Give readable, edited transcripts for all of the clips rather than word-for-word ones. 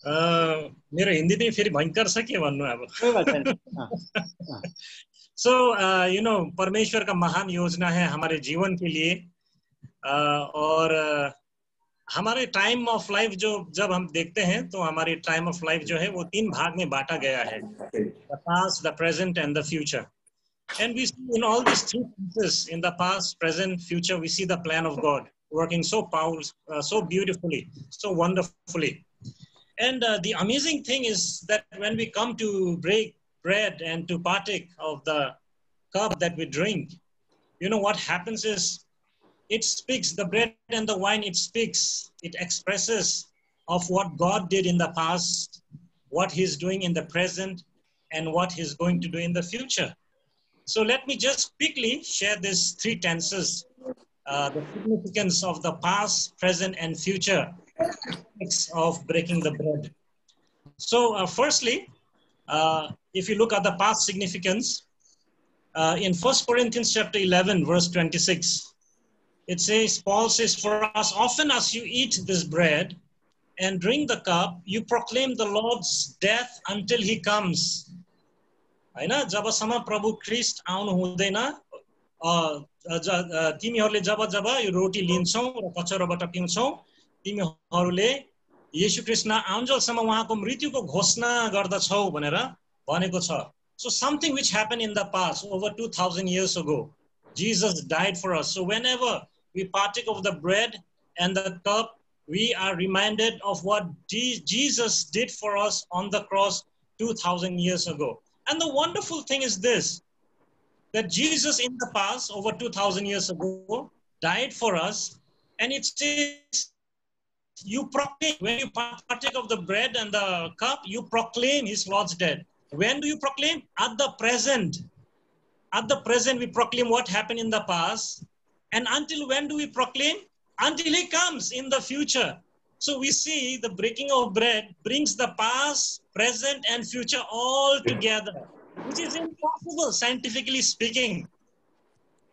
मेरो हिन्दी चाहिँ फेरि भयङ्कर छ के भन्नु अब सो परमेश्वर का महान योजना है हमारे जीवन के लिए और हमारे टाइम ऑफ लाइफ जो जब हम देखते हैं तो हमारी टाइम ऑफ लाइफ जो है वो 3 भाग में बांटा गया है, the past, the present and the future. And we see in all these 3 pieces, in the past, present, future, we see the plan of God working so powerfully, so beautifully, so wonderfully. And the amazing thing is that when we come to break bread and to partake of the cup that we drink, you know what happens is it speaks, the bread and the wine, it speaks, it expresses of what God did in the past, what he's doing in the present, and what he's going to do in the future. So let me just quickly share these 3 tenses, the significance of the past, present, and future of breaking the bread. So firstly, if you look at the past significance, in 1 Corinthians chapter 11, verse 26, it says, Paul says, for us, often as you eat this bread and drink the cup, you proclaim the Lord's death until he comes. हैन, जबसम्म प्रभु ख्रीष्ट आउनु हुँदैन, तिमीहरूले जब जब यो रोटी लिन्छौ र कचरोबाट पिउँछौ, तिमीहरूले येशू ख्रीष्ट आउन्जेलसम्म उहाँको मृत्युको घोषणा गर्दछौ भनेर भनेको छ. So something which happened in the past over 2000 years ago, Jesus died for us. So whenever we partake of the bread and the cup, we are reminded of what Jesus did for us on the cross 2000 years ago. And the wonderful thing is this, that Jesus in the past, over 2000 years ago, died for us. And it says, you proclaim, when you partake of the bread and the cup, you proclaim his Lord's death. When do you proclaim? At the present. At the present, we proclaim what happened in the past. And until when do we proclaim? Until he comes in the future. So we see the breaking of bread brings the past, present, and future all together, which is impossible, scientifically speaking,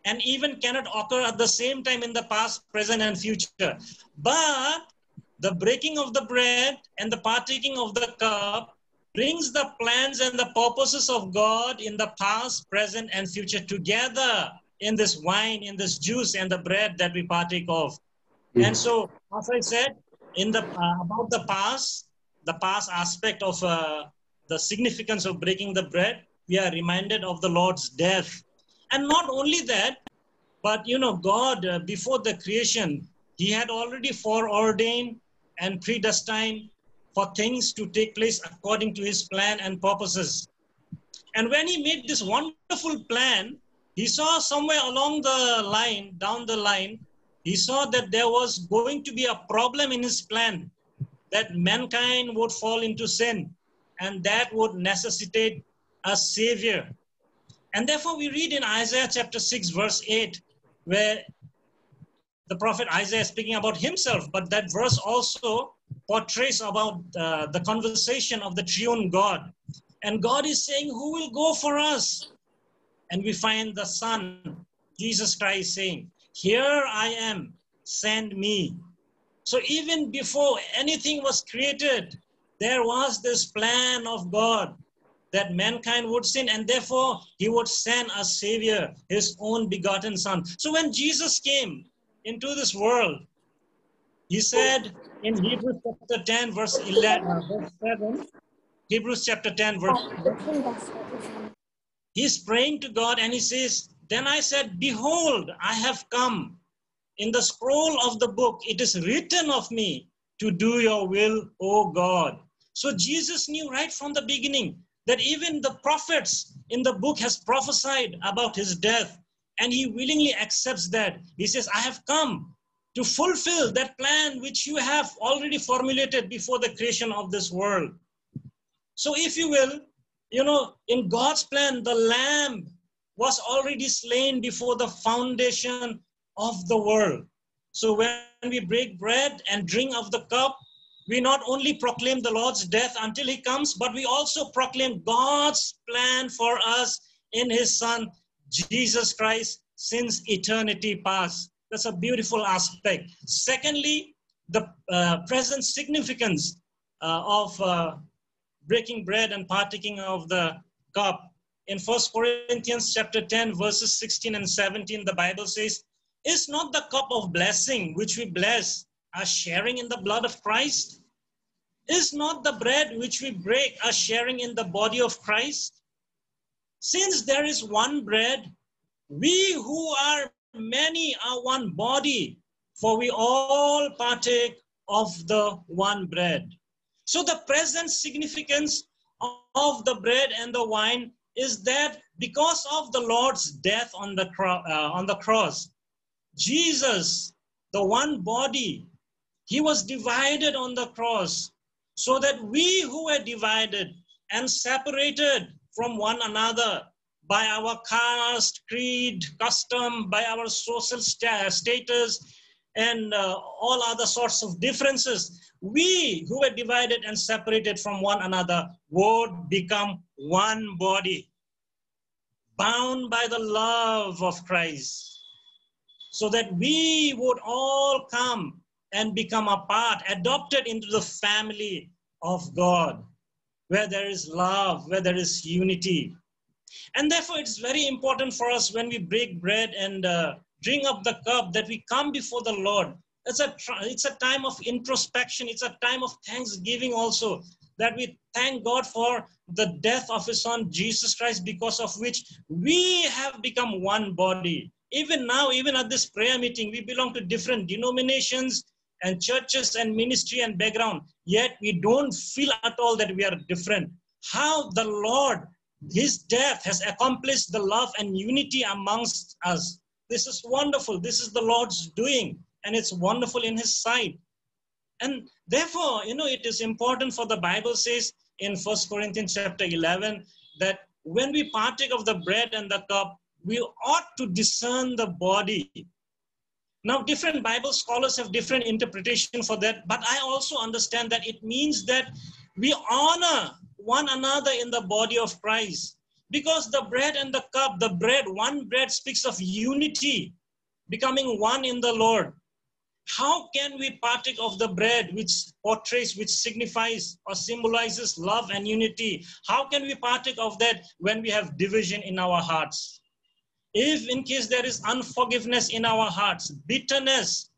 and even cannot occur at the same time in the past, present, and future. But the breaking of the bread and the partaking of the cup brings the plans and the purposes of God in the past, present, and future together in this wine, in this juice, and the bread that we partake of. And so, as I said, in the about the past aspect of the significance of breaking the bread, we are reminded of the Lord's death. And not only that, but God, before the creation, he had already foreordained and predestined for things to take place according to his plan and purposes. And when he made this wonderful plan, he saw somewhere along the line, down the line, he saw that there was going to be a problem in his plan, that mankind would fall into sin, and that would necessitate a savior. And therefore we read in Isaiah chapter 6, verse 8, where the prophet Isaiah is speaking about himself, but that verse also portrays about the conversation of the triune God. And God is saying, who will go for us? And we find the Son, Jesus Christ, saying, here I am, send me. So even before anything was created, there was this plan of God that mankind would sin, and therefore he would send a savior, his own begotten Son. So when Jesus came into this world, he said in Hebrews chapter 10, verse 7, Hebrews chapter 10, verse 7, he's praying to God and he says, then I said, behold, I have come. In the scroll of the book, it is written of me to do your will, O God. So Jesus knew right from the beginning that even the prophets in the book has prophesied about his death, and he willingly accepts that. He says, I have come to fulfill that plan which you have already formulated before the creation of this world. So if you will, in God's plan, the lamb was already slain before the foundation of the world. So when we break bread and drink of the cup, we not only proclaim the Lord's death until he comes, but we also proclaim God's plan for us in his Son, Jesus Christ, since eternity past. That's a beautiful aspect. Secondly, the present significance of breaking bread and partaking of the cup. In 1 Corinthians chapter 10, verses 16 and 17, the Bible says, "Is not the cup of blessing which we bless a sharing in the blood of Christ? Is not the bread which we break a sharing in the body of Christ? Since there is one bread, we who are many are one body, for we all partake of the one bread." So the present significance of the bread and the wine is that because of the Lord's death on the cross, Jesus, the one body, he was divided on the cross, so that we who were divided and separated from one another by our caste, creed, custom, by our social status, and all other sorts of differences, we who were divided and separated from one another would become one body, bound by the love of Christ, so that we would all come and become a part, adopted into the family of God, where there is love, where there is unity. And therefore, it's very important for us when we break bread and drink up the cup that we come before the Lord. It's a time of introspection. It's a time of thanksgiving also, that we thank God for the death of his son, Jesus Christ, because of which we have become one body. Even now, even at this prayer meeting, we belong to different denominations and churches and ministry and background, yet we don't feel at all that we are different. How the Lord, his death has accomplished the love and unity amongst us. This is wonderful. This is the Lord's doing, and it's wonderful in his sight. And therefore, it is important, for the Bible says in 1 Corinthians chapter 11, that when we partake of the bread and the cup, we ought to discern the body. Now, different Bible scholars have different interpretation for that, but I also understand that it means that we honor one another in the body of Christ. Because the bread and the cup, one bread speaks of unity, becoming one in the Lord. How can we partake of the bread which portrays, which signifies or symbolizes love and unity? How can we partake of that when we have division in our hearts? If in case there is unforgiveness in our hearts, bitterness,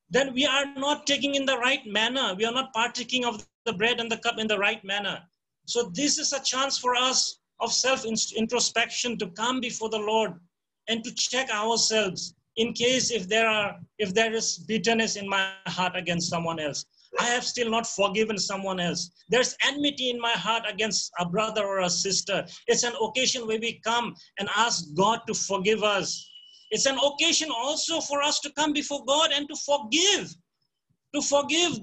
then we are not taking in the right manner. We are not partaking of the bread and the cup in the right manner. So this is a chance for us of self-introspection, to come before the Lord and to check ourselves in case if there is bitterness in my heart against someone else. I have still not forgiven someone else. There's enmity in my heart against a brother or a sister. It's an occasion where we come and ask God to forgive us. It's an occasion also for us to come before God and to forgive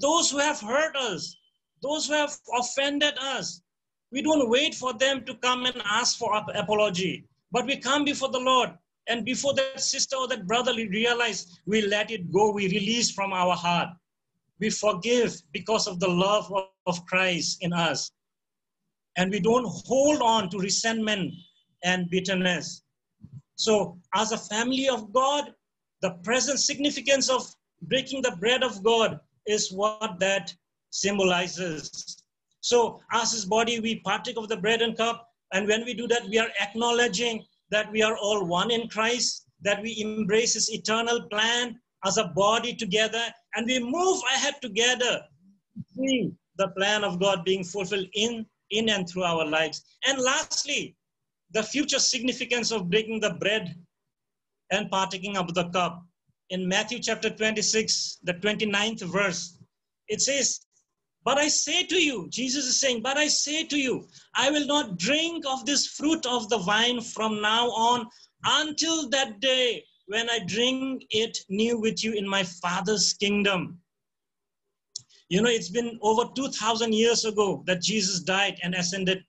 those who have hurt us, those who have offended us. We don't wait for them to come and ask for apology, but we come before the Lord, and before that sister or that brother, we realize, we let it go, we release from our heart. We forgive because of the love of Christ in us. And we don't hold on to resentment and bitterness. So as a family of God, the present significance of breaking the bread of God is what that symbolizes. So as his body, we partake of the bread and cup. And when we do that, we are acknowledging that we are all one in Christ, that we embrace his eternal plan as a body together, and we move ahead together, see the plan of God being fulfilled in and through our lives. And lastly, the future significance of breaking the bread and partaking of the cup. In Matthew chapter 26, the 29th verse, it says, "But I say to you," Jesus is saying, "but I say to you, I will not drink of this fruit of the vine from now on until that day when I drink it new with you in my Father's kingdom." It's been over 2,000 years ago that Jesus died and ascended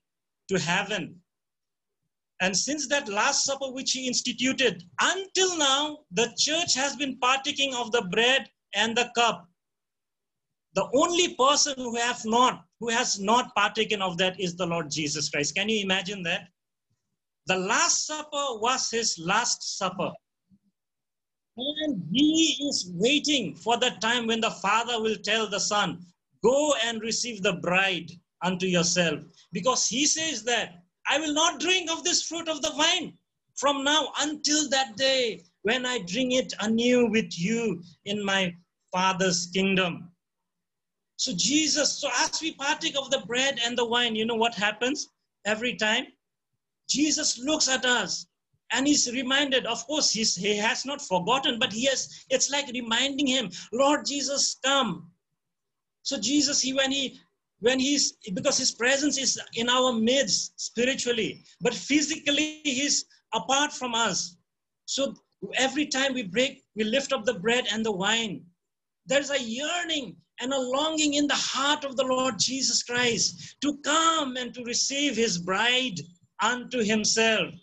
to heaven. And since that Last Supper which he instituted, until now, the church has been partaking of the bread and the cup. The only person who has not partaken of that is the Lord Jesus Christ. Can you imagine that? The Last Supper was his last supper. And he is waiting for the time when the father will tell the son, go and receive the bride unto yourself. Because he says that, I will not drink of this fruit of the vine from now until that day when I drink it anew with you in my Father's kingdom. So Jesus, so as we partake of the bread and the wine, you know what happens every time? Jesus looks at us and he's reminded, of course, he has not forgotten, but it's like reminding him, Lord Jesus, come. So Jesus, because his presence is in our midst spiritually, but physically he's apart from us. So every time we lift up the bread and the wine, there's a yearning and a longing in the heart of the Lord Jesus Christ to come and to receive his bride unto himself.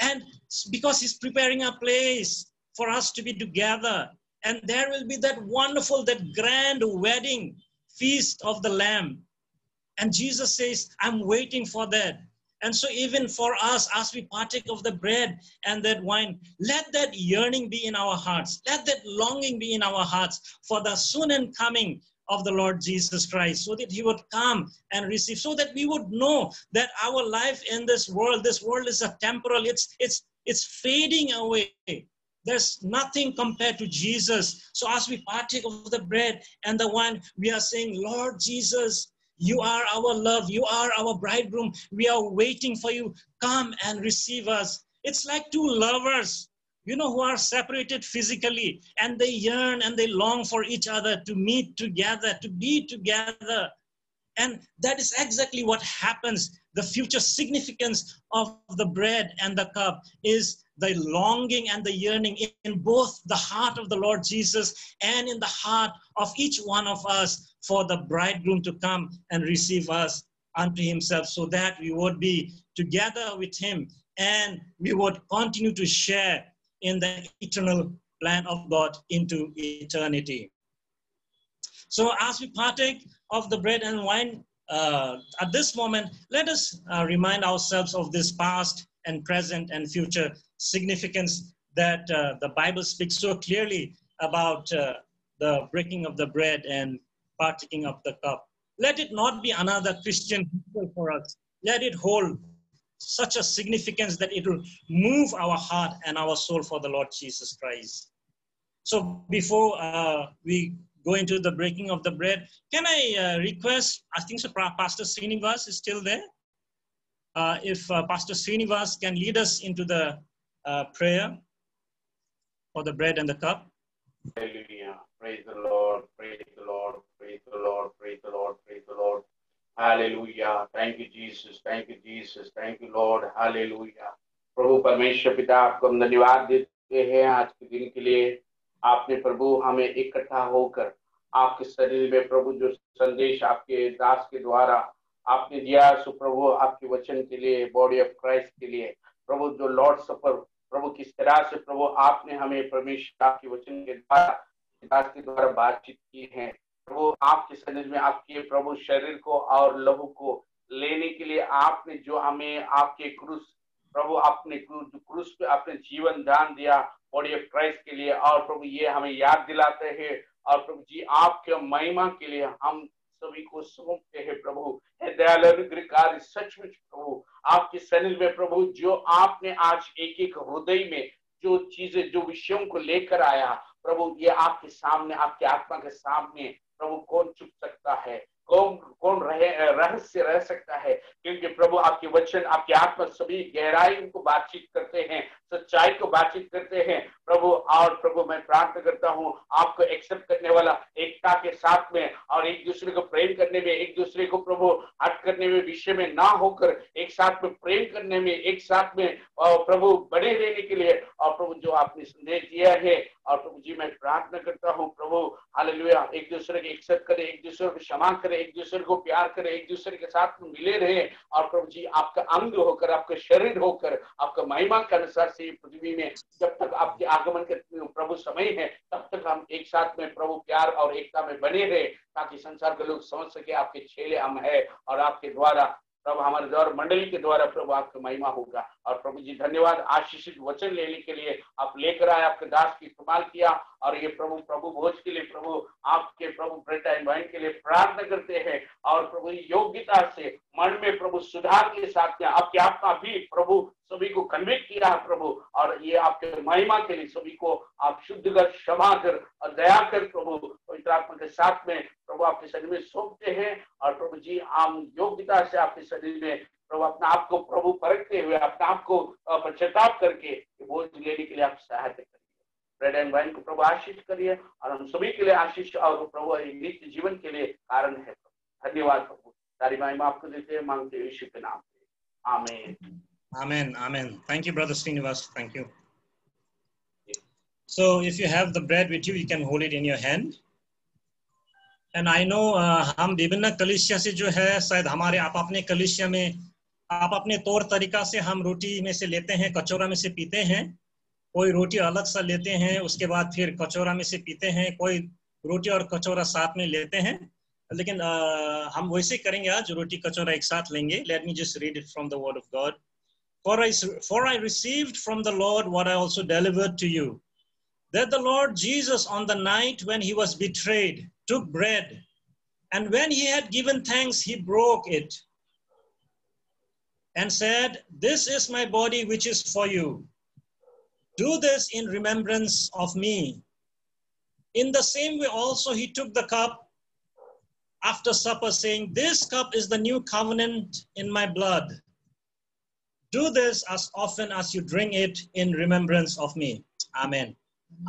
And because he's preparing a place for us to be together, and there will be that wonderful, that grand wedding feast of the Lamb. And Jesus says, I'm waiting for that. And so even for us, as we partake of the bread and that wine, let that yearning be in our hearts. Let that longing be in our hearts for the soon and coming of the Lord Jesus Christ, so that he would come and receive, so that we would know that our life in this world is a temporal, it's fading away. There's nothing compared to Jesus. So as we partake of the bread and the wine, we are saying, Lord Jesus, you are our love. You are our bridegroom. We are waiting for you. Come and receive us. It's like two lovers, who are separated physically, and they yearn and they long for each other to meet together, to be together. And that is exactly what happens. The future significance of the bread and the cup is the longing and the yearning in both the heart of the Lord Jesus and in the heart of each one of us for the bridegroom to come and receive us unto himself, so that we would be together with him and we would continue to share in the eternal plan of God into eternity. So as we partake of the bread and wine, at this moment, let us remind ourselves of this past and present and future significance that the Bible speaks so clearly about the breaking of the bread and partaking of the cup. Let it not be another Christian ritual for us. Let it hold such a significance that it will move our heart and our soul for the Lord Jesus Christ. So before we go into the breaking of the bread, can I request, I think so Pastor Srinivas is still there. If Pastor Srinivas can lead us into the prayer for the bread and the cup. Hallelujah. Praise the Lord, praise the Lord, praise the Lord, praise the Lord, praise the Lord. Hallelujah. Thank you, Jesus. Thank you, Jesus. Thank you, Lord. Hallelujah. प्रभु परमेश्वर पिता, आपको हम धन्यवाद देते हैं आज के दिन के लिए। आपने प्रभु हमें इकट्ठा होकर आपके शरीर में प्रभु जो संदेश आपके दास के द्वारा आपने दिया, सो प्रभु आपके वचन के लिए, बॉडी ऑफ क्राइस्ट के लिए, प्रभु जो लॉर्ड सफर, प्रभु किस तरह से प्रभु आपने हमें परमेश्वर आपके वचन के द्वारा बातचीत की है। प्रभु आपके शरीर में आपके प्रभु शरीर को और लहू को लेने के लिए आपने जो हमें आपके क्रूस, प्रभु अपने क्रूस पे अपने जीवन दान दिया बॉडी ऑफ क्राइस्ट के लिए। और प्रभु ये हमें याद दिलाते हैं, और प्रभु जी आपके महिमा के लिए हम सभी को सौंपते हैं। प्रभु दयालु अनुग्रहकारी सचमुच प्रभु आपके शरीर में प्रभु जो आपने आज एक एक हृदय में जो चीजें, जो विषयों को लेकर आया प्रभु, ये आपके सामने, आपके आत्मा के सामने प्रभु कौन चुप सकता है, कौन रहस्य रह सकता है, क्योंकि प्रभु आपके वचन, आपके आत्मा सभी गहराई को बातचीत करते हैं, सच्चाई को बातचीत करते हैं प्रभु। और प्रभु मैं प्रार्थना करता हूँ आपको एक्सेप्ट करने वाला एकता के साथ में, और एक दूसरे को प्रेम करने में, एक दूसरे को प्रभु हट करने में, विषय में ना होकर एक साथ में प्रेम करने में, एक साथ में प्रभु बने रहने के लिए, और प्रभु जो आपने संदेश दिया है, और प्रभु जी मैं प्रार्थना करता हूँ प्रभु हालेलुया, एक दूसरे को एक्सेप्ट करे, एक दूसरे को क्षमा करे, एक दूसरे को प्यार करे, एक दूसरे के साथ में मिले रहे, और प्रभु जी आपका अंग होकर, आपका शरीर होकर, आपका महिमा के अनुसार से पृथ्वी में जब तक आपके आगमन के प्रभु समय है, तब तक हम एक साथ में प्रभु प्यार और एकता में बने रहे, ताकि संसार के लोग समझ सके आपके चेले हम है, और आपके द्वारा प्रभु हमारे द्वारा मंडली के द्वारा प्रभु आपकी महिमा होगा। और प्रभु जी धन्यवाद, आशीषित वचन लेने के लिए आप लेकर आए, आपके दास की इस्तेमाल किया। और ये प्रभु भोज के लिए प्रभु आपके प्रभु ब्रेड एंड वाइन के लिए प्रार्थना करते हैं। और प्रभु योग्यता से मन में प्रभु सुधार के साथ आपके आत्मा भी प्रभु सभी को कन्विक्ट किया है प्रभु। और ये आपके महिमा के लिए सभी को आप शुद्ध कर, क्षमा कर और दया कर प्रभु पवित्र आत्मा के साथ में प्रभु आपके शरीर में सौंपते हैं। और प्रभु जी हम योग्यता से आपके शरीर में प्रभु अपने आप को प्रभु परखते हुए अपने आप को पश्चाताप करके बोझ लेने के लिए आप सहायता करिए। ब्रेड एंड वाइन को प्रभु आशीष करिए और हम सभी के लिए आशीष और प्रभु नित्य जीवन के लिए कारण है। धन्यवाद प्रभु, सारी महिमा आपको देते हैं, मांगते हैं यीशु के नाम से, आमीन। Amen, amen. Thank you, Brother Srinivas. Thank you. So, if you have the bread with you, you can hold it in your hand. And I know हम विभिन्न कलीसिया से जो है, शायद हमारे आप अपने कलीसिया में आप अपने तौर तरीका से हम रोटी में से लेते हैं, कचौरा में से पीते हैं। कोई रोटी अलग सा लेते हैं, उसके बाद फिर कचौरा में से पीते हैं। कोई रोटी और कचौरा साथ में लेते हैं। लेकिन हम वैसे करेंगे, आज रोटी कचौरा एक साथ लेंगे। Let me just read it from the word of God. For I received from the Lord what I also delivered to you, that the Lord Jesus on the night when he was betrayed took bread, and when he had given thanks, he broke it and said, "This is my body which is for you. Do this in remembrance of me." In the same way also he took the cup after supper, saying, "This cup is the new covenant in my blood. Do this as often as you drink it in remembrance of me." Amen.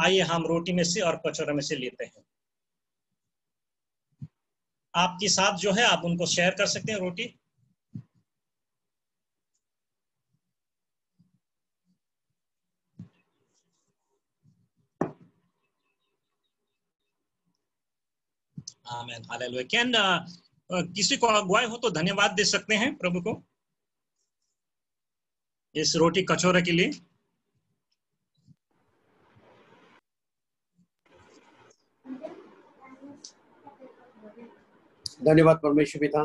आइए हम रोटी में से और कचौरा में से लेते हैं। आपके साथ जो है आप उनको शेयर कर सकते हैं रोटी। आमीन, हालेलुया। कैन किसी को अगुवाई हो तो धन्यवाद दे सकते हैं प्रभु को इस रोटी कचौरा के लिए। धन्यवाद परमेश्वर पिता,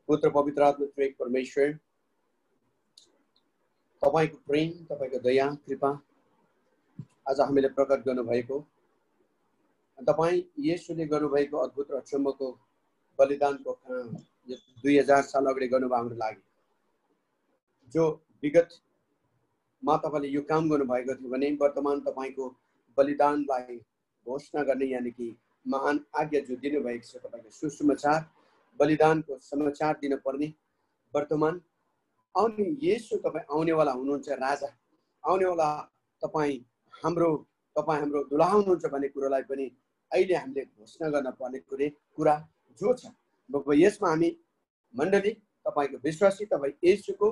पुत्र पवित्र आत्मा त्रिएक परमेश्वर, तपाईको प्रेम, तपाईको दया कृपा आज हामीले प्रकट गर्नुभएको, तपाई येशूले गर्नुभएको अद्भुत र अचम्मको बलिदानको काम 2000 साल अगाडि गर्नुभयो हाम्रो लागि। जो विगतमा तपाईले यो काम गर्नुभएको थियो भने वर्तमान तपाईको बलिदानलाई घोषणा गर्ने यानी कि महान आज्ञा जो दिनुभएको छ, तपाईको सुसमाचार बलिदानको समाचार दिन पर्ने वर्तमान आउने येशू तपाई आउनेवाला हुनुहुन्छ, राजा आउनेवाला तपाई हाम्रो दुलहा हुनुहुन्छ भन्ने कुरालाई पनि अहिले हामीले घोषणा गर्न पर्ने कुरा जो छ। यसमा हामी मण्डली तपाईको विश्वासी तपाई येशूको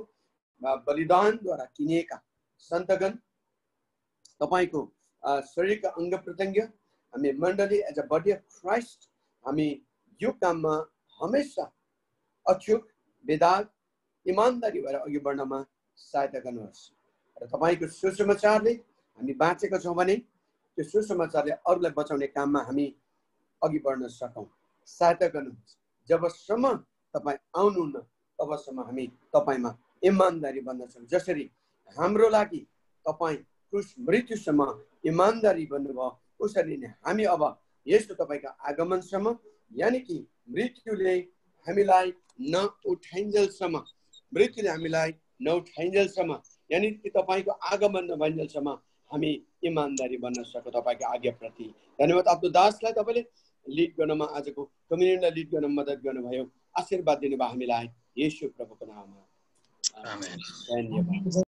बलिदानद्वारा किनिएका सन्तगण तपाईको शरीरका अंग प्रत्यंग हामी मण्डली as a body of Christ हामी यो काममा हमेशा अचूक बेदाग ईमानदारी भएर अघि बढ्नमा सहायता गर्नुहोस्। र तपाईको सुसमाचारले हामी बाँचेका छौं भने त्यो सुसमाचारले अरूलाई बचाउने काममा हामी अघि बढ्न सकौं, सहायता गर्नुहोस्। जबसम्म तपाई आउनुहुन्न तबसम्म हामी तपाईमा ईमानदारी बन्नेछौं। जसरी हाम्रो लागि तपाई क्रुस मृत्युसम्म ईमानदारी बन्नुभयो, उसरी नै हामी अब यस्तो तपाईका आगमनसम्म यानी कि मृत्युले हामीलाई नउठाइन्जेलसम्म यानी कि तपाईको आगमन नभइन्जेलसम्म हामी ईमानदारी बन्न सकौं। तपाईको आज्ञाप्रति धन्यवाद। आफ्नो दासलाई तपाईले लिड गर्नमा, आजको कम्युनिटीलाई लिड गर्न मद्दत गर्नुभयो, आशीर्वाद दिनुभयो हामीलाई, येशू प्रभुको नाममा आमेन। धन्यवाद।